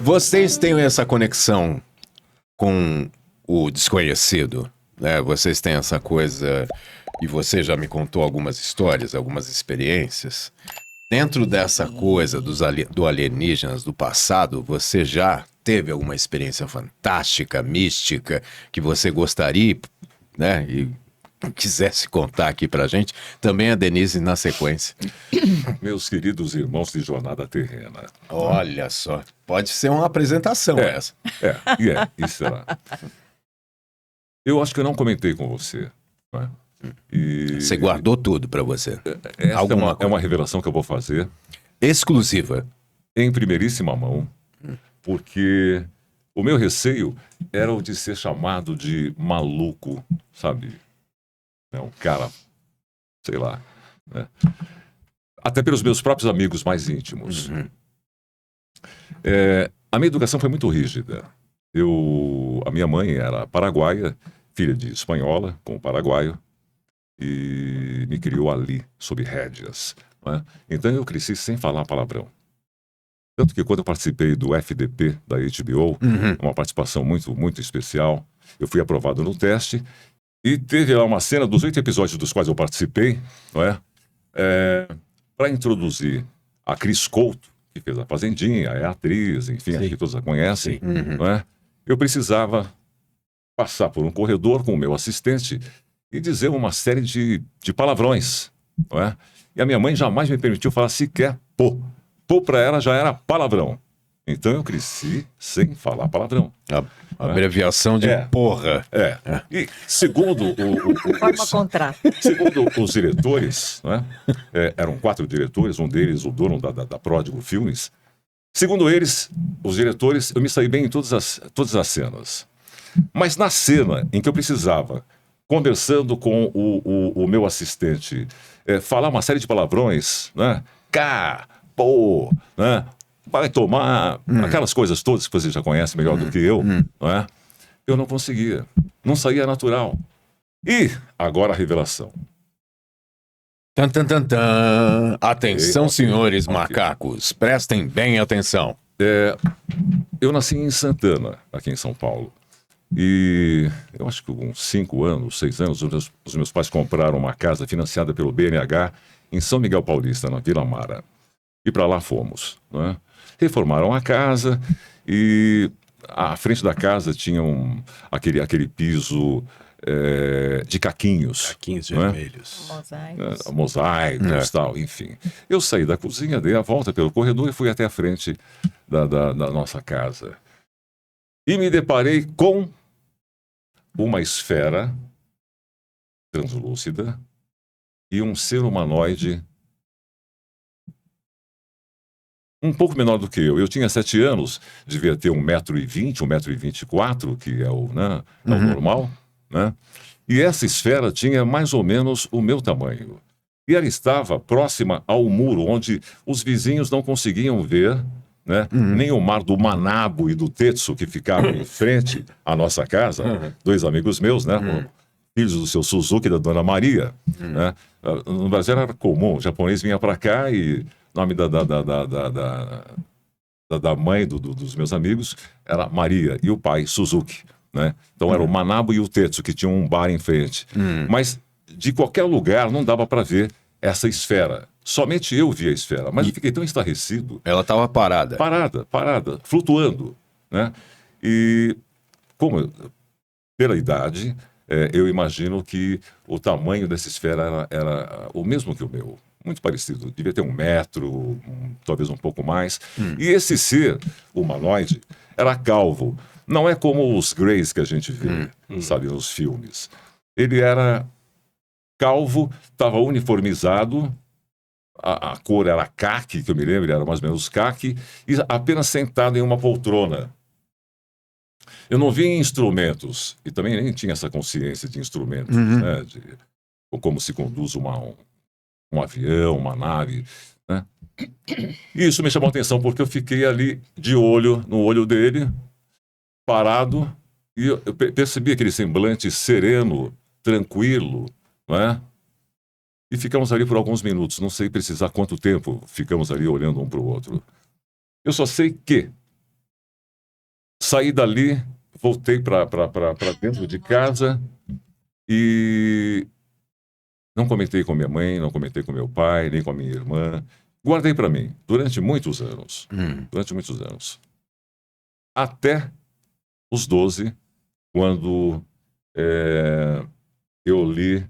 Vocês têm essa conexão com o desconhecido, né? Vocês têm essa coisa, e você já me contou algumas histórias, algumas experiências. Dentro dessa coisa do alienígenas do passado, você já teve alguma experiência fantástica, mística, que você gostaria, né? E quisesse contar aqui pra gente? Também a Denise na sequência. Meus queridos irmãos de jornada terrena. Olha só, pode ser uma apresentação essa. Isso será. Eu acho que eu não comentei com você. Né? Você guardou tudo pra você. Essa é uma revelação que eu vou fazer. Exclusiva. Em primeiríssima mão, porque o meu receio era o de ser chamado de maluco, sabe? Um cara, sei lá. Né? Até pelos meus próprios amigos mais íntimos. A minha educação foi muito rígida. A minha mãe era paraguaia, filha de espanhola com paraguaio, e me criou ali, sob rédeas. Né? Então eu cresci sem falar palavrão. Tanto que quando eu participei do FDP da HBO, uma participação muito, muito especial, eu fui aprovado no teste, e teve lá uma cena dos 8 episódios dos quais eu participei, não é? Para introduzir a Cris Couto, que fez a Fazendinha, é atriz, enfim, acho que todos a conhecem, não é? Eu precisava passar por um corredor com o meu assistente e dizer uma série de palavrões, não é? E a minha mãe jamais me permitiu falar sequer pô. Pô para ela já era palavrão. Então eu cresci sem falar palavrão. A abreviação de porra. E segundo segundo os diretores, né? Eram 4 diretores, um deles o dono da Pródigo Filmes. Segundo eles, os diretores, eu me saí bem em todas as cenas. Mas na cena em que eu precisava, conversando com o meu assistente, falar uma série de palavrões, né? Pô, né? Vai tomar, aquelas coisas todas que você já conhece melhor do que eu, não é? Eu não conseguia, não saía natural. E agora a revelação. Tan, tan, tan, tan. Atenção, senhores macacos, prestem bem atenção. Eu nasci em Santana, aqui em São Paulo. E eu acho que com 5 anos, 6 anos, os meus pais compraram uma casa financiada pelo BNH em São Miguel Paulista, na Vila Mara. E para lá fomos, né? Reformaram a casa e à frente da casa tinha aquele piso de caquinhos. Caquinhos né? vermelhos. Mosaicos, tal, enfim. Eu saí da cozinha, dei a volta pelo corredor e fui até a frente da nossa casa. E me deparei com uma esfera translúcida e um ser humanoide um pouco menor do que eu. Eu tinha 7 anos, devia ter 1,20 m, 1,24 m, que é o normal, né? E essa esfera tinha mais ou menos o meu tamanho. E ela estava próxima ao muro, onde os vizinhos não conseguiam ver, né? Nem o mar do Manabo e do Tetsu, que ficavam em frente à nossa casa, 2 amigos meus, né? Filhos do seu Suzuki e da Dona Maria. Né? No Brasil era comum, o japonês vinha para cá e o nome da mãe dos meus amigos era Maria e o pai Suzuki. Né? Então era o Manabo e o Tetsu, que tinham um bar em frente. Mas de qualquer lugar não dava para ver essa esfera. Somente eu via a esfera, mas eu fiquei tão estarrecido. Ela estava parada. Parada, flutuando. Né? E pela idade, eu imagino que o tamanho dessa esfera era o mesmo que o meu. Muito parecido, devia ter 1 metro, talvez um pouco mais. E esse ser humanoide era calvo. Não é como os Greys que a gente vê, sabe, nos filmes. Ele era calvo, estava uniformizado, a cor era caqui, que eu me lembro, ele era mais ou menos caqui, e apenas sentado em uma poltrona. Eu não vi instrumentos, e também nem tinha essa consciência de instrumentos, né, ou como se conduz um avião, uma nave, né? E isso me chamou a atenção, porque eu fiquei ali de olho no olho dele, parado, e eu percebi aquele semblante sereno, tranquilo, né? E ficamos ali por alguns minutos, não sei precisar quanto tempo ficamos ali olhando um para o outro. Eu só sei que saí dali, voltei para dentro de casa e não comentei com minha mãe, não comentei com meu pai, nem com a minha irmã. Guardei para mim durante muitos anos. Durante muitos anos. Até os 12, quando eu li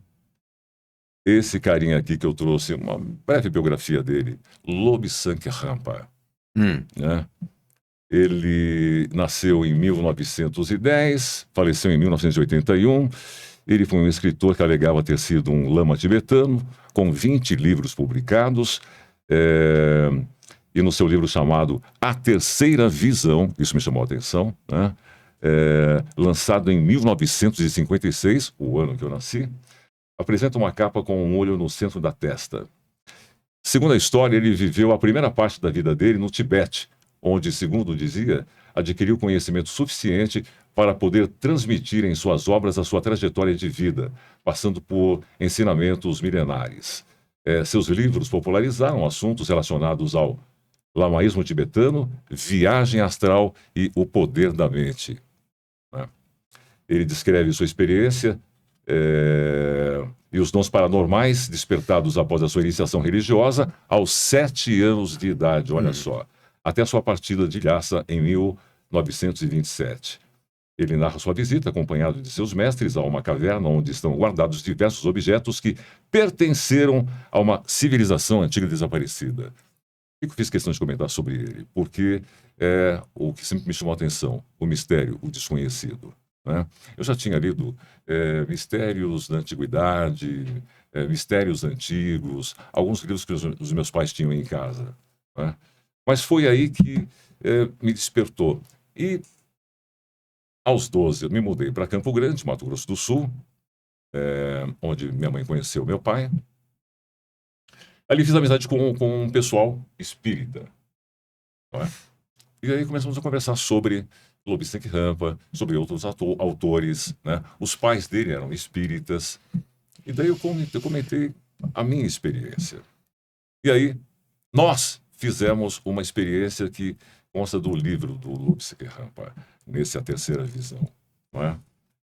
esse carinha aqui que eu trouxe, uma breve biografia dele, Lobsang Rampa. Né? Ele nasceu em 1910, faleceu em 1981. Ele foi um escritor que alegava ter sido um lama tibetano, com 20 livros publicados. E no seu livro chamado A Terceira Visão, isso me chamou a atenção, né? Lançado em 1956, o ano que eu nasci, apresenta uma capa com um olho no centro da testa. Segundo a história, ele viveu a primeira parte da vida dele no Tibete, onde, segundo dizia, adquiriu conhecimento suficiente para poder transmitir em suas obras a sua trajetória de vida, passando por ensinamentos milenares. Seus livros popularizaram assuntos relacionados ao lamaísmo tibetano, viagem astral e o poder da mente. Né? Ele descreve sua experiência e os dons paranormais despertados após a sua iniciação religiosa aos 7 anos de idade, olha só, até a sua partida de Lhasa em 1927. Ele narra sua visita acompanhado de seus mestres a uma caverna onde estão guardados diversos objetos que pertenceram a uma civilização antiga desaparecida. E eu fiz questão de comentar sobre ele, porque é o que sempre me chamou a atenção, o mistério, o desconhecido. Né? Eu já tinha lido Mistérios da Antiguidade, Mistérios Antigos, alguns livros que os meus pais tinham em casa. Né? Mas foi aí que me despertou. E aos 12 eu me mudei para Campo Grande, Mato Grosso do Sul, onde minha mãe conheceu meu pai. Ali fiz amizade com um pessoal espírita. Não é? E aí começamos a conversar sobre Lobsang Rampa, sobre outros autores. Né? Os pais dele eram espíritas. E daí eu comentei a minha experiência. E aí nós fizemos uma experiência que consta do livro do Lobsang Rampa, nesse A Terceira Visão. Não é?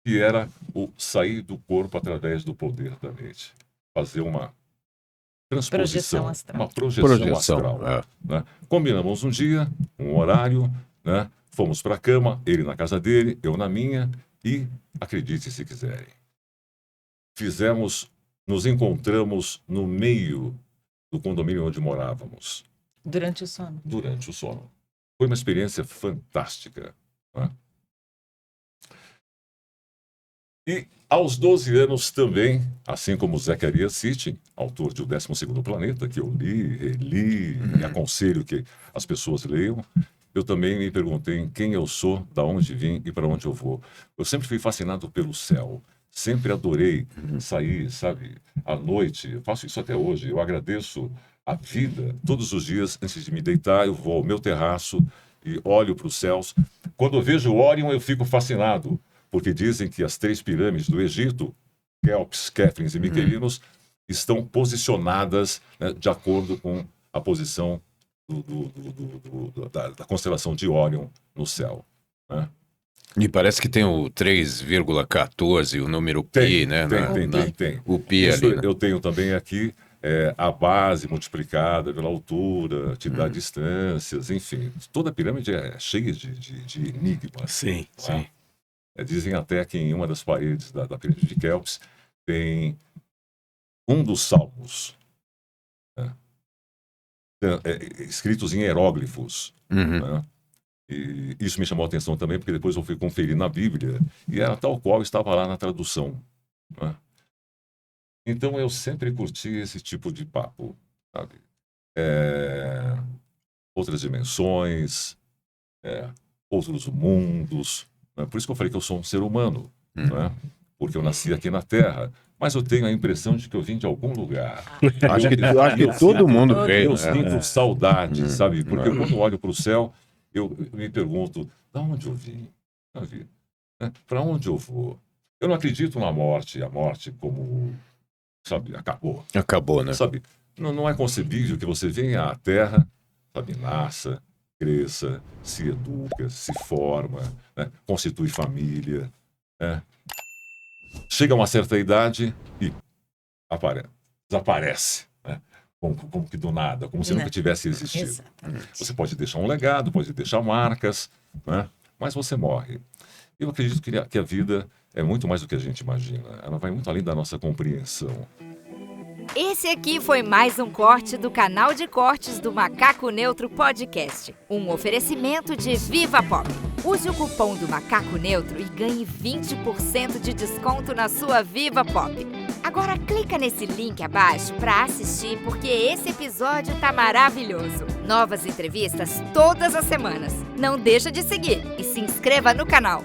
Que era o sair do corpo através do poder da mente. Fazer uma transposição, uma projeção astral. Né? Combinamos um dia, um horário, né? Fomos para a cama, ele na casa dele, eu na minha, e, acredite se quiserem, nos encontramos no meio do condomínio onde morávamos. Durante o sono? Durante o sono. Foi uma experiência fantástica. Né? E aos 12 anos também, assim como Zecharia Sitchin, autor de O 12º Planeta, que eu li, reli, e aconselho que as pessoas leiam, eu também me perguntei quem eu sou, da onde vim e para onde eu vou. Eu sempre fui fascinado pelo céu, sempre adorei sair, sabe, à noite, eu faço isso até hoje, eu agradeço a vida. Todos os dias, antes de me deitar, eu vou ao meu terraço e olho para os céus. Quando eu vejo o Órion, eu fico fascinado, porque dizem que as 3 pirâmides do Egito, Kelps, Kéfrins e Miquelinos, estão posicionadas, né, de acordo com a posição da constelação de Órion no céu. Né? E parece que tem o 3,14, o número Pi, né? Tem. O Pi isso ali. Né? Eu tenho também aqui a base multiplicada pela altura, te dá distâncias, enfim. Toda a pirâmide é cheia de enigmas. Sim, sim. Dizem até que em uma das paredes da pirâmide de Kelps tem um dos salmos, né, escritos em hieróglifos. Né? E isso me chamou a atenção também, porque depois eu fui conferir na Bíblia e era tal qual estava lá na tradução. Né? Então eu sempre curti esse tipo de papo, sabe? Outras dimensões, outros mundos. Né? Por isso que eu falei que eu sou um ser humano, né? Porque eu nasci aqui na Terra, mas eu tenho a impressão de que eu vim de algum lugar. Acho que todo mundo veio. Eu sinto saudade, sabe? Porque quando eu olho para o céu, eu me pergunto, de onde eu vim? Para onde eu vou? Eu não acredito na morte, a morte como, sabe, acabou. Acabou, né? Sabe, não é concebível que você venha à Terra, sabe, nasça, cresça, se educa, se forma, né? Constitui família, né? Chega a uma certa idade e desaparece, né? Como que do nada, como se nunca tivesse existido. Exatamente. Você pode deixar um legado, pode deixar marcas, né? Mas você morre. Eu acredito que a vida é muito mais do que a gente imagina. Ela vai muito além da nossa compreensão. Esse aqui foi mais um corte do canal de cortes do Macaco Neutro Podcast. Um oferecimento de Viva Pop. Use o cupom do Macaco Neutro e ganhe 20% de desconto na sua Viva Pop. Agora clica nesse link abaixo para assistir, porque esse episódio tá maravilhoso. Novas entrevistas todas as semanas. Não deixa de seguir e se inscreva no canal.